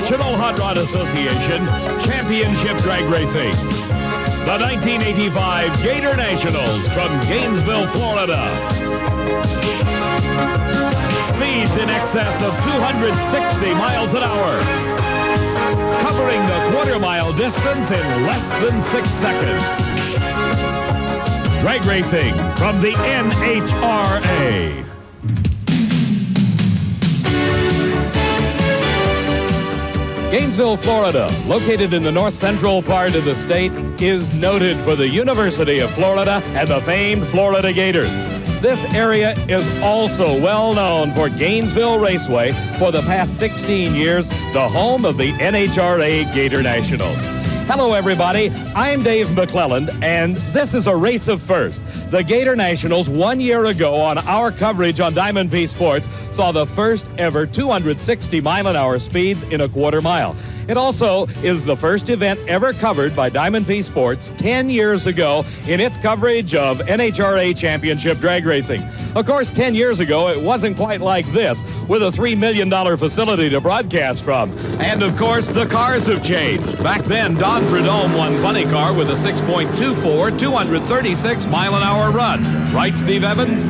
National Hot Rod Association Championship Drag Racing. The 1985 Gatornationals from Gainesville, Florida. Speeds in excess of 260 miles an hour. Covering the quarter-mile distance in less than 6 seconds. Drag racing from the NHRA. Gainesville, Florida, located in the north-central part of the state, is noted for the University of Florida and the famed Florida Gators. This area is also well known for Gainesville Raceway, for the past 16 years, the home of the NHRA Gatornationals. Hello, everybody. I'm Dave McClelland, and this is a race of first. The Gatornationals 1 year ago on our coverage on Diamond P Sports saw the first ever 260 mile-an-hour speeds in a quarter mile. It also is the first event ever covered by Diamond P Sports 10 years ago in its coverage of NHRA Championship Drag Racing. Of course, 10 years ago, it wasn't quite like this, with a $3 million facility to broadcast from. And, of course, the cars have changed. Back then, Don Prudhomme won Funny Car with a 6.24, 236 mile-an-hour run. Right, Steve Evans?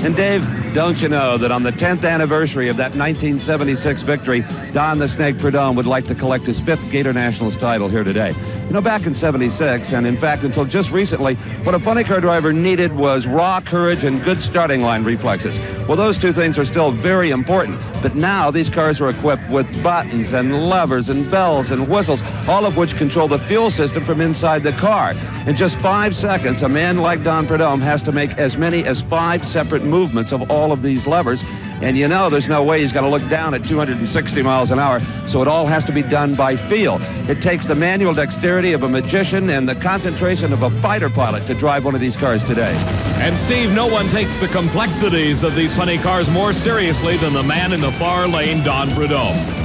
And Dave, don't you know that on the 10th anniversary of that 1976 victory, Don the Snake Prudhomme would like to collect his 5th Gatornationals title here today. You know, back in 76, and in fact until just recently, what a funny car driver needed was raw courage and good starting line reflexes. Well, those two things are still very important, but now these cars are equipped with buttons and levers and bells and whistles, all of which control the fuel system from inside the car. In just 5 seconds, a man like Don Prudhomme has to make as many as 5 separate movements of all of these levers. And you know there's no way he's going to look down at 260 miles an hour, so it all has to be done by feel. It takes the manual dexterity of a magician and the concentration of a fighter pilot to drive one of these cars today. And Steve, no one takes the complexities of these funny cars more seriously than the man in the far lane, Don Prudhomme.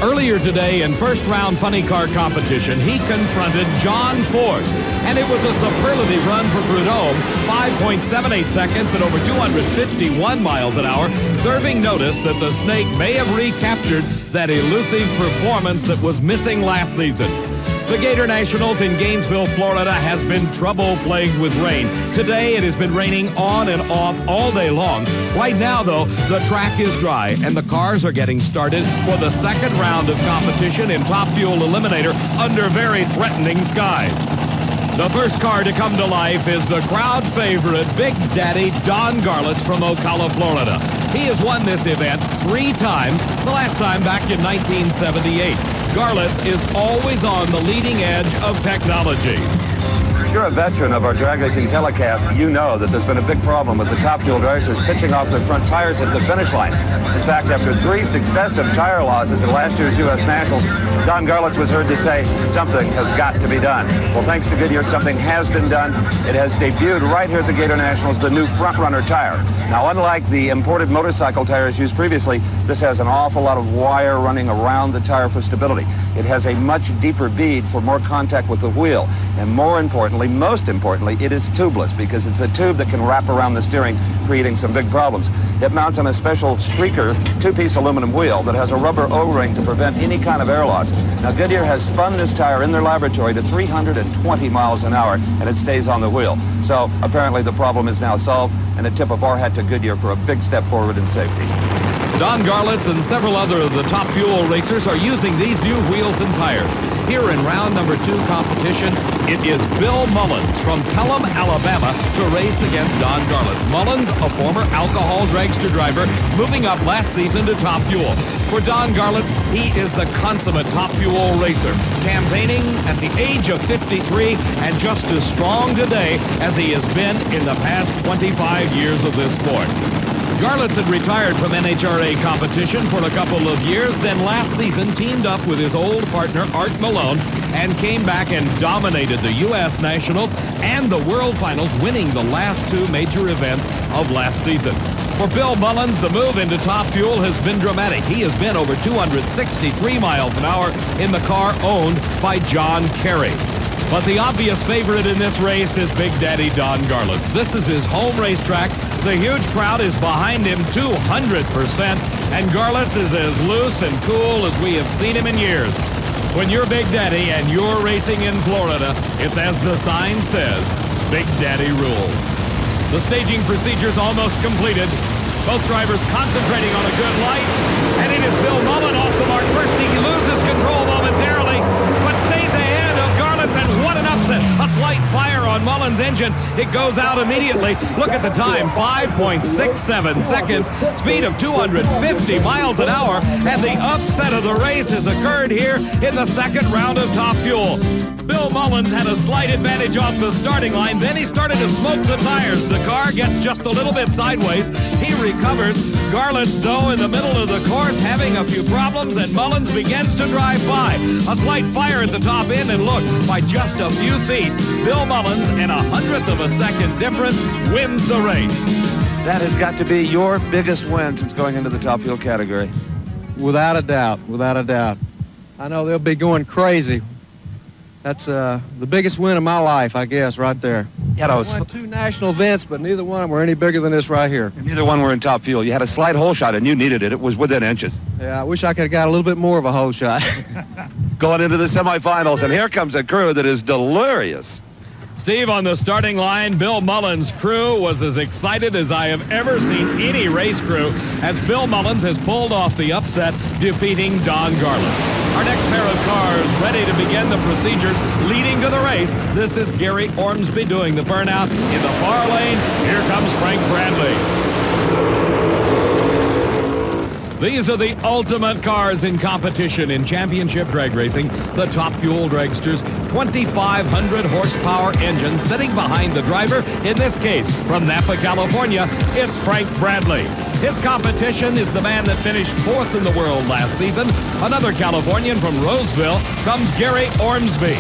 Earlier today in first-round funny car competition, he confronted John Force, and it was a superlative run for Prudhomme, 5.78 seconds at over 251 miles an hour, serving notice that the Snake may have recaptured that elusive performance that was missing last season. The Gatornationals in Gainesville, Florida has been trouble-plagued with rain. Today, it has been raining on and off all day long. Right now, though, the track is dry, and the cars are getting started for the second round of competition in Top Fuel Eliminator under very threatening skies. The first car to come to life is the crowd favorite, Big Daddy Don Garlits from Ocala, Florida. He has won this event 3 times, the last time back in 1978. Garlits is always on the leading edge of technology. If you're a veteran of our drag racing telecast, you know that there's been a big problem with the Top Fuel racers pitching off their front tires at the finish line. In fact, after 3 successive tire losses at last year's U.S. Nationals, Don Garlits was heard to say, something has got to be done. Well, thanks to Goodyear, something has been done. It has debuted right here at the Gatornationals, the new front runner tire. Now, unlike the imported motorcycle tires used previously, this has an awful lot of wire running around the tire for stability. It has a much deeper bead for more contact with the wheel. And more importantly, most importantly, it is tubeless because it's a tube that can wrap around the steering, creating some big problems. It mounts on a special streaker 2-piece aluminum wheel that has a rubber O-ring to prevent any kind of air loss. Now, Goodyear has spun this tire in their laboratory to 320 miles an hour, and it stays on the wheel. So apparently the problem is now solved, and a tip of our hat to Goodyear for a big step forward in safety. Don Garlits and several other of the Top Fuel racers are using these new wheels and tires. Here in round number 2 competition, it is Bill Mullins from Pelham, Alabama, to race against Don Garlits. Mullins, a former alcohol dragster driver, moving up last season to Top Fuel. For Don Garlits, he is the consummate Top Fuel racer, campaigning at the age of 53 and just as strong today as he has been in the past 25 years of this sport. Garlits had retired from NHRA competition for a couple of years, then last season teamed up with his old partner Art Malone and came back and dominated the U.S. Nationals and the World Finals, winning the last 2 major events of last season. For Bill Mullins, the move into Top Fuel has been dramatic. He has been over 263 miles an hour in the car owned by John Kerry. But the obvious favorite in this race is Big Daddy Don Garlits. This is his home racetrack. The huge crowd is behind him 200%, and Garlits is as loose and cool as we have seen him in years. When you're Big Daddy and you're racing in Florida, it's as the sign says, Big Daddy rules. The staging procedure's almost completed. Both drivers concentrating on a good light, and it is Bill Mullen off the mark first. He loses control momentarily, but stays ahead of Garlits, and what an upset. A slight fire on Mullen's engine. It goes out immediately. Look at the time, 5.67 seconds, speed of 250 miles an hour, and the upset of the race has occurred here in the second round of Top Fuel. Bill Mullins had a slight advantage off the starting line. Then he started to smoke the tires. The car gets just a little bit sideways. He recovers. Garlits, though, in the middle of the course, having a few problems, and Mullins begins to drive by. A slight fire at the top end, and look, by just a few feet, Bill Mullins, in 1/100 of a second difference, wins the race. That has got to be your biggest win since going into the Top Fuel category. Without a doubt, without a doubt. I know they'll be going crazy. That's the biggest win of my life, I guess, right there. Yeah, I won 2 national events, but neither one of them were any bigger than this right here. Neither one were in Top Fuel. You had a slight hole shot, and you needed it. It was within inches. Yeah, I wish I could have got a little bit more of a hole shot. Going into the semifinals, and here comes a crew that is delirious. Steve, on the starting line, Bill Mullins' crew was as excited as I have ever seen any race crew as Bill Mullins has pulled off the upset, defeating Don Garlits. Our next pair of cars ready to begin the procedures leading to the race. This is Gary Ormsby doing the burnout. In the far lane, here comes Frank Bradley. These are the ultimate cars in competition in championship drag racing. The Top Fuel dragsters, 2,500 horsepower engine sitting behind the driver. In this case, from Napa, California, it's Frank Bradley. His competition is the man that finished 4th in the world last season. Another Californian from Roseville comes Gary Ormsby.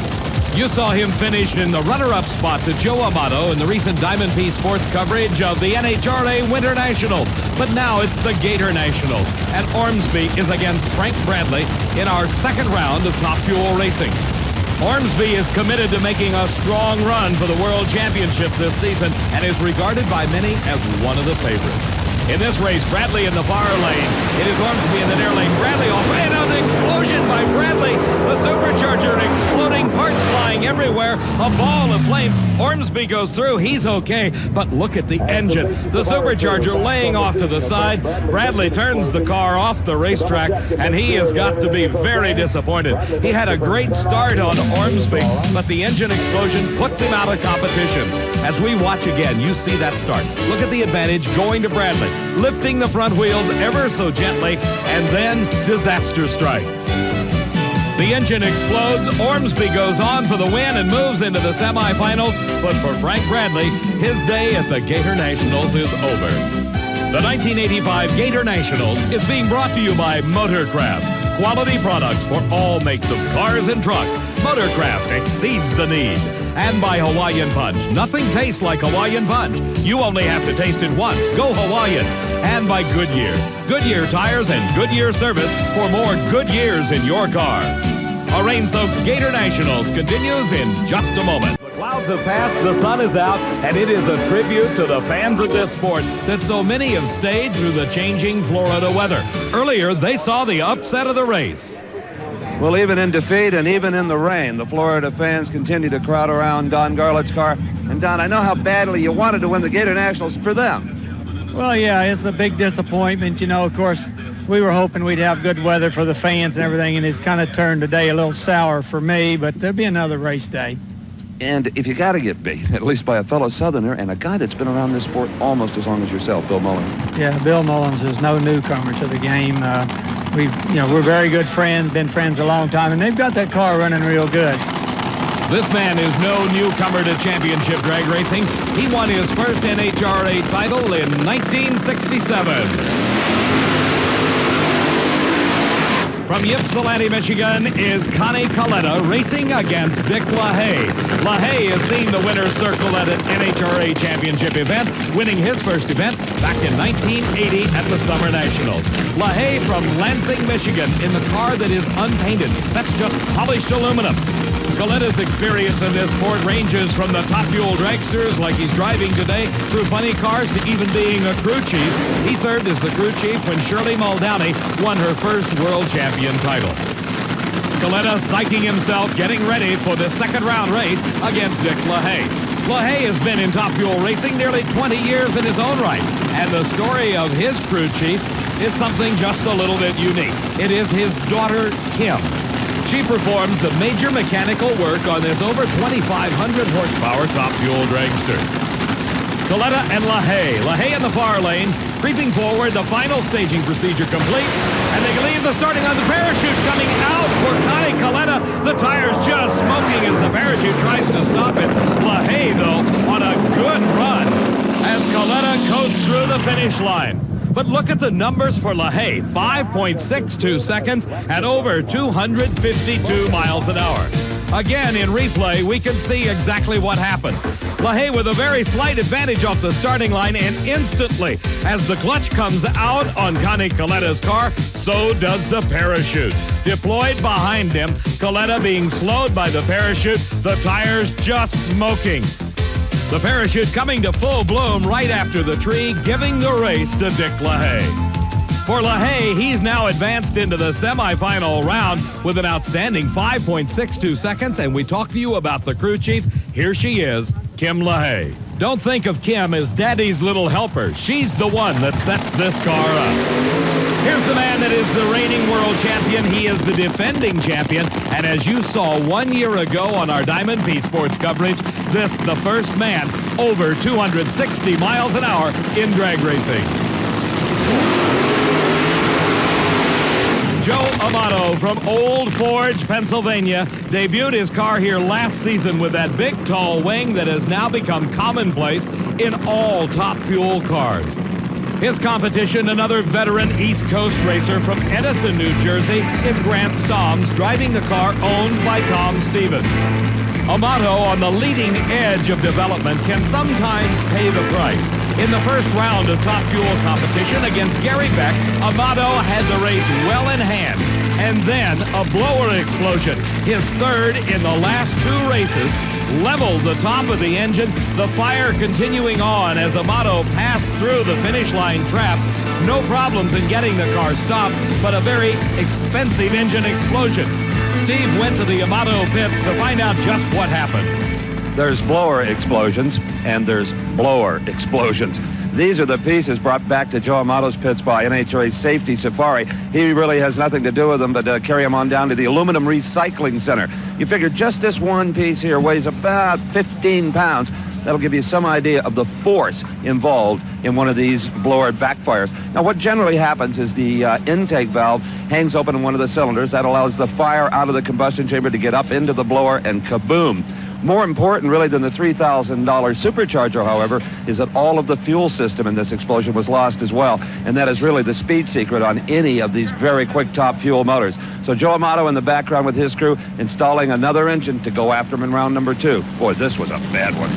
You saw him finish in the runner-up spot to Joe Amato in the recent Diamond P Sports coverage of the NHRA Winter Nationals. But now it's the Gatornationals, and Ormsby is against Frank Bradley in our second round of Top Fuel racing. Ormsby is committed to making a strong run for the World Championship this season and is regarded by many as one of the favorites. In this race, Bradley in the far lane. It is Ormsby in the near lane. Bradley off, and an explosion by Bradley. The supercharger exploding, parts flying everywhere. A ball of flame. Ormsby goes through. He's okay, but look at the engine. The supercharger laying off to the side. Bradley turns the car off the racetrack, and he has got to be very disappointed. He had a great start on Ormsby, but the engine explosion puts him out of competition. As we watch again, you see that start. Look at the advantage going to Bradley, lifting the front wheels ever so gently, and then disaster strikes. The engine explodes. Ormsby goes on for the win and moves into the semifinals, but for Frank Bradley, his day at the Gatornationals is over. The 1985 Gatornationals is being brought to you by Motorcraft. Quality products for all makes of cars and trucks. Motorcraft exceeds the need. And by Hawaiian Punch. Nothing tastes like Hawaiian Punch. You only have to taste it once. Go Hawaiian. And by Goodyear. Goodyear tires and Goodyear service for more good years in your car. A rain-soaked Gatornationals continues in just a moment. The clouds have passed, the sun is out, and it is a tribute to the fans of this sport that so many have stayed through the changing Florida weather. Earlier, they saw the upset of the race. Well, even in defeat and even in the rain, the Florida fans continue to crowd around Don Garlits' car. And Don, I know how badly you wanted to win the Gatornationals for them. Well, yeah, it's a big disappointment. You know, of course, we were hoping we'd have good weather for the fans and everything, and it's kind of turned today a little sour for me, but there'll be another race day. And if you got to get beat, at least by a fellow Southerner and a guy that's been around this sport almost as long as yourself, Bill Mullins. Yeah, Bill Mullins is no newcomer to the game. We're very good friends, been friends a long time, and they've got that car running real good. This man is no newcomer to championship drag racing. He won his first NHRA title in 1967. From Ypsilanti, Michigan, is Connie Coletta racing against Dick LaHaye. LaHaye has seen the winner's circle at an NHRA championship event, winning his first event back in 1980 at the Summer Nationals. LaHaye from Lansing, Michigan, in the car that is unpainted. That's just polished aluminum. Coletta's experience in this sport ranges from the top fuel dragsters like he's driving today through funny cars to even being a crew chief. He served as the crew chief when Shirley Muldowney won her first world champion title. Coletta psyching himself, getting ready for the second round race against Dick LaHaye. LaHaye has been in top fuel racing nearly 20 years in his own right, and the story of his crew chief is something just a little bit unique. It is his daughter, Kim. She performs the major mechanical work on this over 2,500 horsepower top fuel dragster. Coletta and LaHaye. LaHaye in the far lane, creeping forward, the final staging procedure complete, and they leave the starting on the parachute coming out for Connie Coletta. The tires just smoking as the parachute tries to stop it. LaHaye, though, on a good run as Coletta coasts through the finish line. But look at the numbers for LaHaye, 5.62 seconds at over 252 miles an hour. Again, in replay, we can see exactly what happened. LaHaye with a very slight advantage off the starting line, and instantly, as the clutch comes out on Connie Coletta's car, so does the parachute. Deployed behind him, Coletta being slowed by the parachute, the tires just smoking. The parachute coming to full bloom right after the tree, giving the race to Dick LaHaye. For LaHaye, he's now advanced into the semifinal round with an outstanding 5.62 seconds, and we talk to you about the crew chief. Here she is, Kim LaHaye. Don't think of Kim as Daddy's little helper. She's the one that sets this car up. Here's the man that is the reigning world champion. He is the defending champion, and as you saw 1 year ago on our Diamond P Sports coverage, this the first man over 260 miles an hour in drag racing. Joe Amato from Old Forge, Pennsylvania, debuted his car here last season with that big, tall wing that has now become commonplace in all top fuel cars. His competition, another veteran East Coast racer from Edison, New Jersey, is Grant Stoms, driving the car owned by Tom Stevens. Amato, on the leading edge of development, can sometimes pay the price. In the first round of top fuel competition against Gary Beck, Amato had the race well in hand. And then a blower explosion, his third in the last two races, leveled the top of the engine, the fire continuing on as Amato passed through the finish line traps. No problems in getting the car stopped, but a very expensive engine explosion. Steve went to the Amato pit to find out just what happened. There's blower explosions, and there's blower explosions. These are the pieces brought back to Joe Amato's pits by NHRA Safety Safari. He really has nothing to do with them but carry them on down to the Aluminum Recycling Center. You figure just this one piece here weighs about 15 pounds. That'll give you some idea of the force involved in one of these blower backfires. Now, what generally happens is the intake valve hangs open in one of the cylinders. That allows the fire out of the combustion chamber to get up into the blower, and kaboom. More important, really, than the $3,000 supercharger, however, is that all of the fuel system in this explosion was lost as well. And that is really the speed secret on any of these very quick top fuel motors. So Joe Amato in the background with his crew installing another engine to go after him in round number 2. Boy, this was a bad one.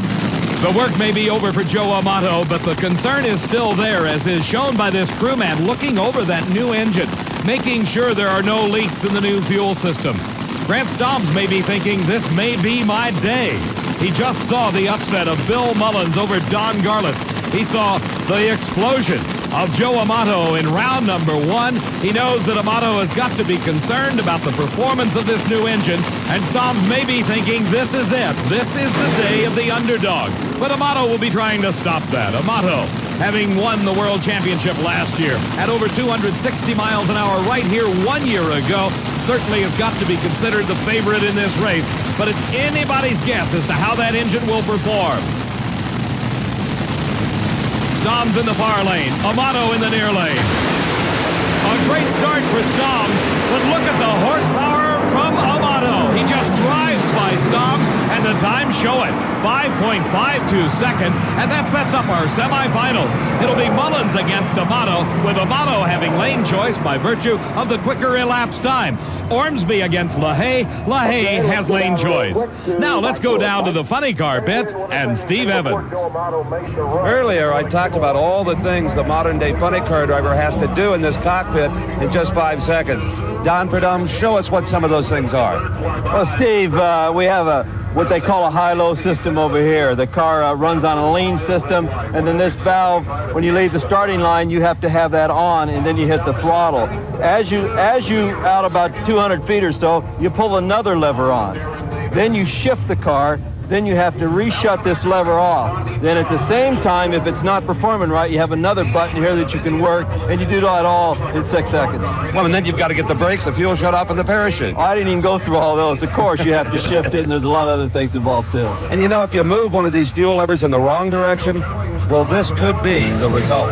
The work may be over for Joe Amato, but the concern is still there, as is shown by this crewman looking over that new engine, making sure there are no leaks in the new fuel system. Grant Stoms may be thinking, this may be my day. He just saw the upset of Bill Mullins over Don Garlits. He saw the explosion of Joe Amato in round number 1. He knows that Amato has got to be concerned about the performance of this new engine, and Stoms may be thinking, this is it. This is the day of the underdog. But Amato will be trying to stop that. Amato, having won the World Championship last year at over 260 miles an hour right here 1 year ago, certainly has got to be considered the favorite in this race. But it's anybody's guess as to how that engine will perform. Stoms in the far lane, Amato in the near lane. A great start for Stoms, but look at the horsepower from Amato. He just drives by Stoms, and the times show it. 5.52 seconds, and that sets up our semifinals. It'll be Mullins against Amato, with Amato having lane choice by virtue of the quicker elapsed time. Ormsby against LaHaye. LaHaye has lane choice. Now let's go down to the funny car pits and Steve Evans. Earlier, I talked about all the things the modern-day funny car driver has to do in this cockpit in just 5 seconds. Don Prudhomme, show us what some of those things are. Well, Steve, we have what they call a high-low system over here. The car runs on a lean system, and then this valve, when you leave the starting line, you have to have that on, and then you hit the throttle. As you out about 200 feet or so, you pull another lever on. Then you shift the car, then you have to re-shut this lever off. Then at the same time, if it's not performing right, you have another button here that you can work, and you do that all in 6 seconds. Well, and then you've got to get the brakes, the fuel shut off, and the parachute. Oh, I didn't even go through all those. Of course, you have to shift it, and there's a lot of other things involved, too. And you know, if you move one of these fuel levers in the wrong direction, well, this could be the result.